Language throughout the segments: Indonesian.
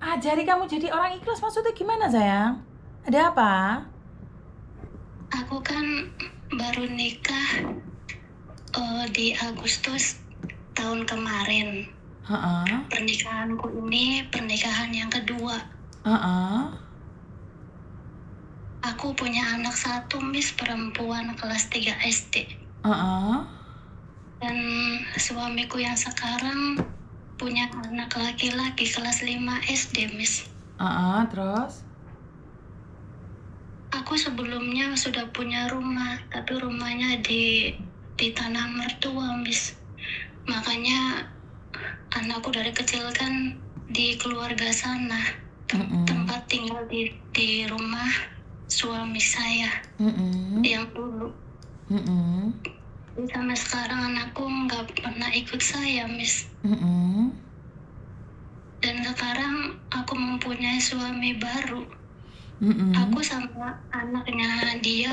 Ajari kamu jadi orang ikhlas maksudnya gimana sayang? Ada apa? Aku kan baru nikah di Agustus tahun kemarin. Heeh. Pernikahanku ini pernikahan yang kedua. Heeh. Aku punya anak satu, Miss, perempuan kelas 3 SD. Heeh. Dan suamiku yang sekarang punya anak laki-laki kelas 5 SD, Miss. Heeh, terus? Aku sebelumnya sudah punya rumah, tapi rumahnya di tanah mertua, Miss. Makanya anakku dari kecil kan di keluarga sana, tempat tinggal di rumah suami saya yang dulu. Sampai sekarang anakku nggak pernah ikut saya, Miss. Dan sekarang aku mempunyai suami baru. Aku sama anaknya dia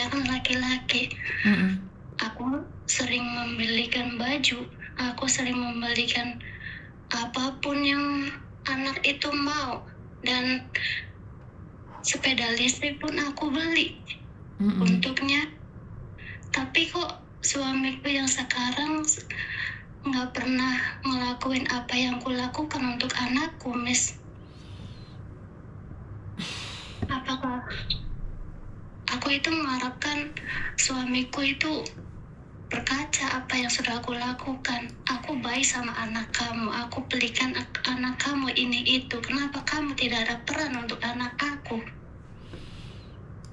kan laki-laki. Aku sering membelikan baju, aku sering membelikan apapun yang anak itu mau, dan sepeda listrik pun aku beli untuknya. Tapi kok suamiku yang sekarang nggak pernah ngelakuin apa yang kulakukan untuk anakku, Miss. Apakah aku itu mengharapkan suamiku itu berkaca apa yang sudah aku lakukan? Aku baik sama anak kamu, aku belikan anak kamu ini itu. Kenapa kamu tidak ada peran untuk anak aku?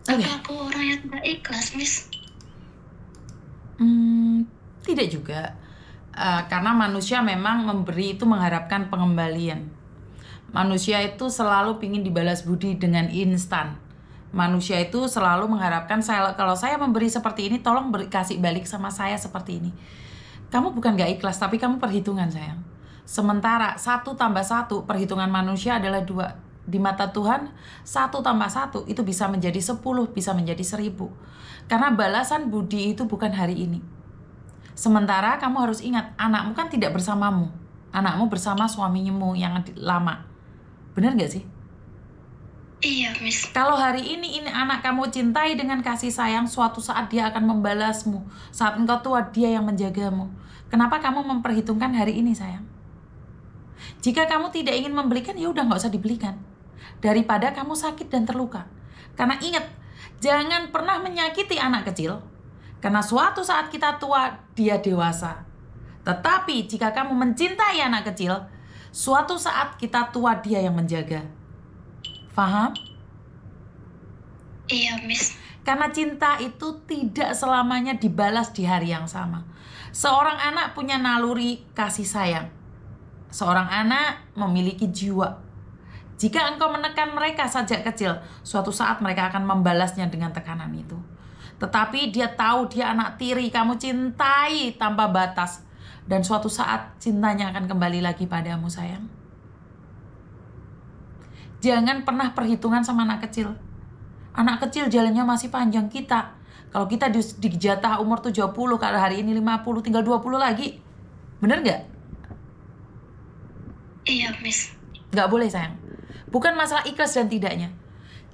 Apa aku orang yang tidak ikhlas, Miss? Tidak juga. Karena manusia memang memberi itu mengharapkan pengembalian. Manusia itu selalu ingin dibalas budi dengan instan. Manusia itu selalu mengharapkan kalau saya memberi seperti ini, tolong kasih balik sama saya seperti ini. Kamu bukan gak ikhlas, tapi kamu perhitungan sayang. Sementara 1 tambah 1, perhitungan manusia adalah 2. Di mata Tuhan, 1 tambah 1 itu bisa menjadi 10, bisa menjadi 1000. Karena balasan budi itu bukan hari ini. Sementara kamu harus ingat, anakmu kan tidak bersamamu. Anakmu bersama suamimu yang lama. Benar gak sih? Iya, Miss. Kalau hari ini anak kamu cintai dengan kasih sayang, suatu saat dia akan membalasmu. Saat engkau tua, dia yang menjagamu. Kenapa kamu memperhitungkan hari ini, sayang? Jika kamu tidak ingin membelikan, ya udah nggak usah dibelikan. Daripada kamu sakit dan terluka. Karena ingat, jangan pernah menyakiti anak kecil. Karena suatu saat kita tua, dia dewasa. Tetapi jika kamu mencintai anak kecil, suatu saat kita tua, dia yang menjaga. Paham? Iya, Miss. Karena cinta itu tidak selamanya dibalas di hari yang sama. Seorang anak punya naluri kasih sayang. Seorang anak memiliki jiwa. Jika engkau menekan mereka sejak kecil, suatu saat mereka akan membalasnya dengan tekanan itu. Tetapi dia tahu dia anak tiri, kamu cintai tanpa batas. Dan suatu saat cintanya akan kembali lagi padamu, sayang. Jangan pernah perhitungan sama anak kecil. Anak kecil jalannya masih panjang kita. Kalau kita dijatah umur 70, kalau hari ini 50, tinggal 20 lagi. Bener gak? Iya, Miss. Gak boleh, sayang. Bukan masalah ikhlas dan tidaknya.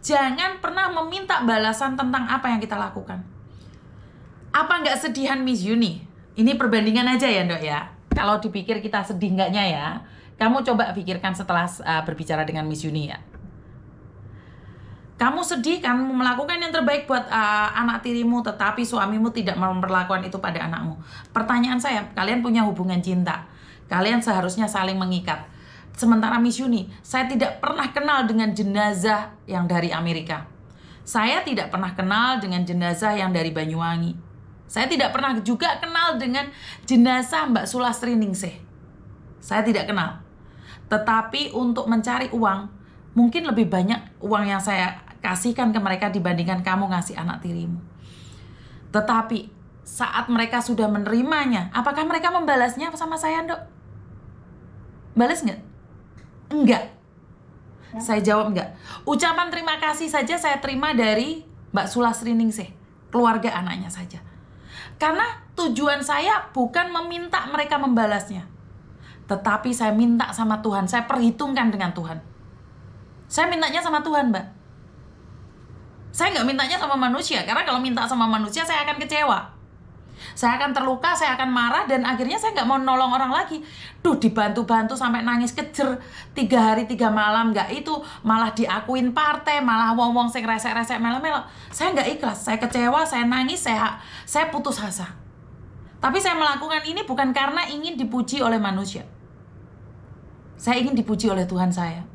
Jangan pernah meminta balasan tentang apa yang kita lakukan. Apa gak sedihan Miss Yuni? Ini perbandingan aja ya, Dok ya. Kalau dipikir kita sedih gaknya ya, kamu coba pikirkan setelah berbicara dengan Miss Yuni ya. Kamu sedih, kamu melakukan yang terbaik buat anak tirimu, tetapi suamimu tidak memperlakukan itu pada anakmu. Pertanyaan saya, kalian punya hubungan cinta. Kalian seharusnya saling mengikat. Sementara Miss Yuni, saya tidak pernah kenal dengan jenazah yang dari Amerika. Saya tidak pernah kenal dengan jenazah yang dari Banyuwangi. Saya tidak pernah juga kenal dengan jenazah Mbak Sulastri Ningsih. Saya tidak kenal. Tetapi untuk mencari uang, mungkin lebih banyak uang yang saya kasihkan ke mereka dibandingkan kamu ngasih anak tirimu. Tetapi saat mereka sudah menerimanya, apakah mereka membalasnya sama saya, Dok? Balas nggak? Enggak. Ya. Saya jawab enggak. Ucapan terima kasih saja saya terima dari Mbak Sulastri Ningsih, keluarga anaknya saja. Karena tujuan saya bukan meminta mereka membalasnya. Tetapi saya minta sama Tuhan, saya perhitungkan dengan Tuhan. Saya mintanya sama Tuhan, Mbak. Saya nggak mintanya sama manusia, karena kalau minta sama manusia saya akan kecewa. Saya akan terluka, saya akan marah, dan akhirnya saya nggak mau nolong orang lagi. Duh, dibantu-bantu sampai nangis kejer 3 hari 3 malam, nggak itu, malah diakuin partai, malah wong-wong sing resek-resek melo-melo. Saya nggak ikhlas, saya kecewa, saya nangis, saya putus asa. Tapi saya melakukan ini bukan karena ingin dipuji oleh manusia. Saya ingin dipuji oleh Tuhan saya.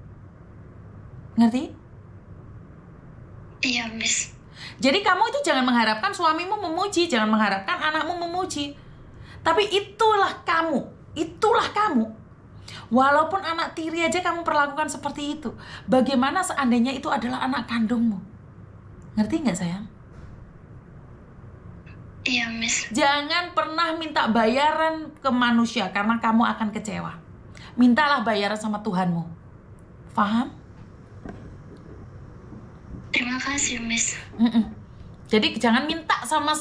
Ngerti? Iya, Miss. Jadi kamu itu jangan mengharapkan suamimu memuji, jangan mengharapkan anakmu memuji. Tapi itulah kamu, itulah kamu. Walaupun anak tiri aja kamu perlakukan seperti itu. Bagaimana seandainya itu adalah anak kandungmu? Ngerti nggak sayang? Iya, Miss. Jangan pernah minta bayaran ke manusia karena kamu akan kecewa. Mintalah bayaran sama Tuhanmu. Paham? Terima kasih, Miss. Jadi jangan minta sama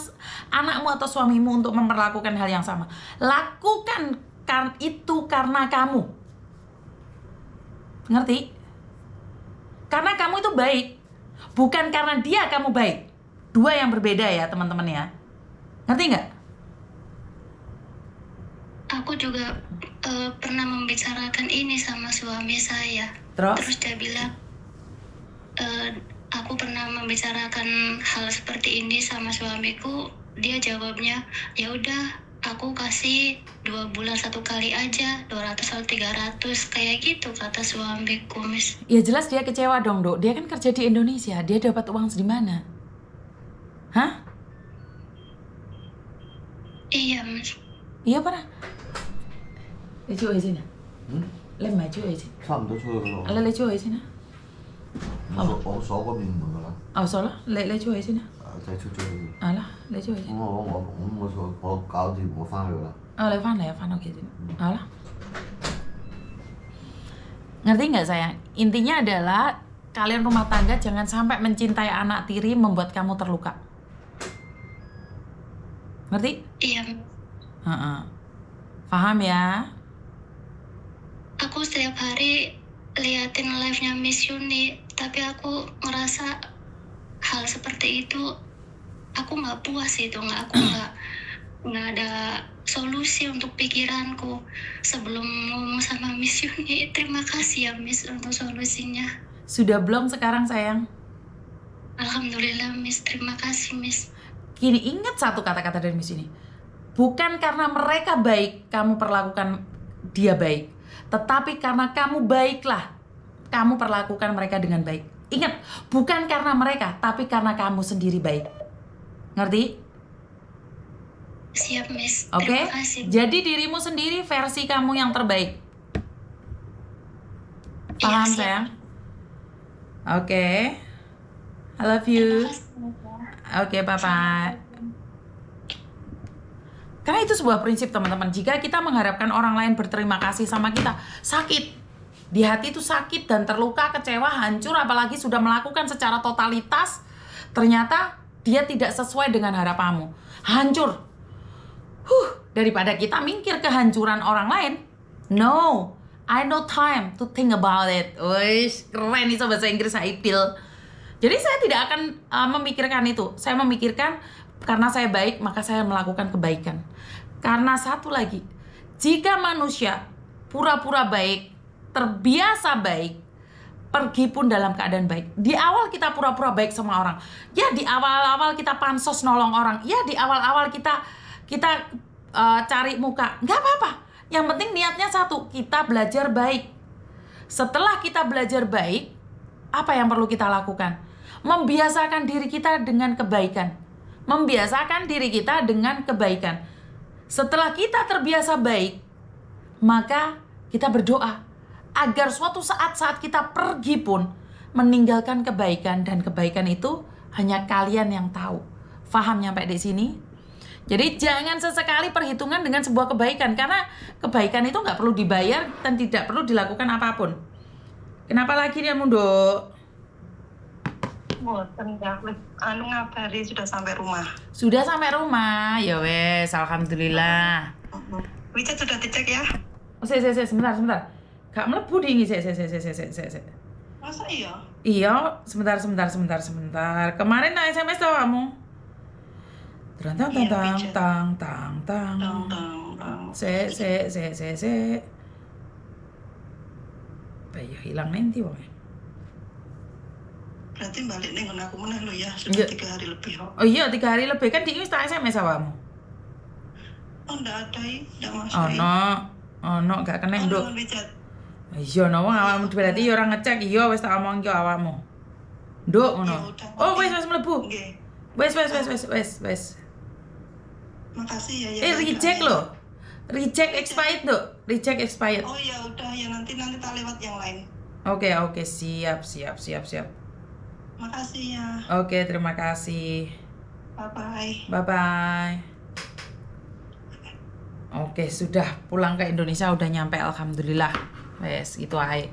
anakmu atau suamimu untuk memperlakukan hal yang sama. Lakukan itu karena kamu. Ngerti? Karena kamu itu baik. Bukan karena dia kamu baik. 2 yang berbeda ya teman-teman ya. Ngerti nggak? Aku juga pernah membicarakan ini sama suami saya. Terus dia bilang, aku pernah membicarakan hal seperti ini sama suamiku. Dia jawabnya, ya udah, aku kasih 2 bulan 1 kali aja, 200 atau 300 kayak gitu kata suamiku, Miss. Ya jelas dia kecewa dong, Dok. Dia kan kerja di Indonesia. Dia dapat uang di mana? Hah? Iya, Miss. Iya pernah. Lấy chú ấy xin à? Lên máy chú ấy xin. 差唔多出去咯。 Lấy chú ấy xin à? 我鎖嗰邊門㗎啦， số đó, lấy chú ấy xin à? 就係出咗去。 Là, lấy chú ấy 咁 xin. 我搞掂，我翻去㗎啦。 Lấy fan oke sini. Lah. Ngerti nggak sayang? Intinya adalah kalian rumah tangga jangan sampai mencintai anak tiri membuat kamu terluka. Ngerti? Iya. Paham ya? Aku setiap hari liatin live-nya Miss Yuni, tapi aku ngerasa hal seperti itu aku nggak puas itu, nggak ada solusi untuk pikiranku. Sebelum ngomong sama Miss Yuni, terima kasih ya Miss untuk solusinya. Sudah belum sekarang sayang? Alhamdulillah Miss, terima kasih Miss. Kini ingat satu kata-kata dari Miss ini. Bukan karena mereka baik kamu perlakukan dia baik, tetapi karena kamu baiklah kamu perlakukan mereka dengan baik. Ingat, bukan karena mereka, tapi karena kamu sendiri baik. Ngerti? Siap Miss. Oke? Terima kasih. Jadi dirimu sendiri versi kamu yang terbaik. Paham Iya, siap. sayang? Oke. I love you. Terima kasih. Oke, bye-bye. Karena itu sebuah prinsip teman-teman. Jika kita mengharapkan orang lain berterima kasih sama kita, sakit. Di hati itu sakit dan terluka, kecewa, hancur. Apalagi sudah melakukan secara totalitas, ternyata dia tidak sesuai dengan harapanmu. Hancur. Daripada kita mikir kehancuran orang lain. No, I no time to think about it. Wih, keren itu bahasa Inggris saya feel. Jadi saya tidak akan memikirkan itu. Saya memikirkan karena saya baik, maka saya melakukan kebaikan. Karena satu lagi, jika manusia pura-pura baik, terbiasa baik, pergi pun dalam keadaan baik. Di awal kita pura-pura baik sama orang. Ya di awal-awal kita pansos nolong orang. Ya di awal-awal kita cari muka. Nggak apa-apa. Yang penting niatnya satu, kita belajar baik. Setelah kita belajar baik, apa yang perlu kita lakukan? Membiasakan diri kita dengan kebaikan. Membiasakan diri kita dengan kebaikan. Setelah kita terbiasa baik, maka kita berdoa agar suatu saat kita pergi pun meninggalkan kebaikan, dan kebaikan itu hanya kalian yang tahu. Paham nyampe di sini? Jadi jangan sesekali perhitungan dengan sebuah kebaikan, karena kebaikan itu nggak perlu dibayar dan tidak perlu dilakukan apapun. Kenapa lagi dia mundur? Ngabari sudah sampai rumah. Sudah sampai rumah, ya wes, alhamdulillah. WeChat sudah dicek ya? Sebentar. Gak mlebu dingi, sik. Masa iya? Iya, sebentar. Kemarin nak SMS tau kamu? Tang. Sik. Bayi hilang nanti wong. Berarti balik nih aku meneh lo ya, sudah 3 hari lebih kok. Oh iya, 3 hari lebih kan di tak SMS awakmu. Oh, enggak ada, enggak masuk. Ono, gak kena nduk. Iya, wong awakmu berarti ya ora ngecek. Iya, wis tak omong ki awakmu. Nduk ngono. Oh, wis mlebu. Nggih. Wis. Makasih ya. Reject loh. Reject expired, Nduk. Reject expired. Oh ya udah ya, nanti tak lewat yang lain. Oke, siap. Makasih ya. Oke, terima kasih. Bye-bye. Oke, sudah pulang ke Indonesia, udah nyampe alhamdulillah. Wes, gitu aja.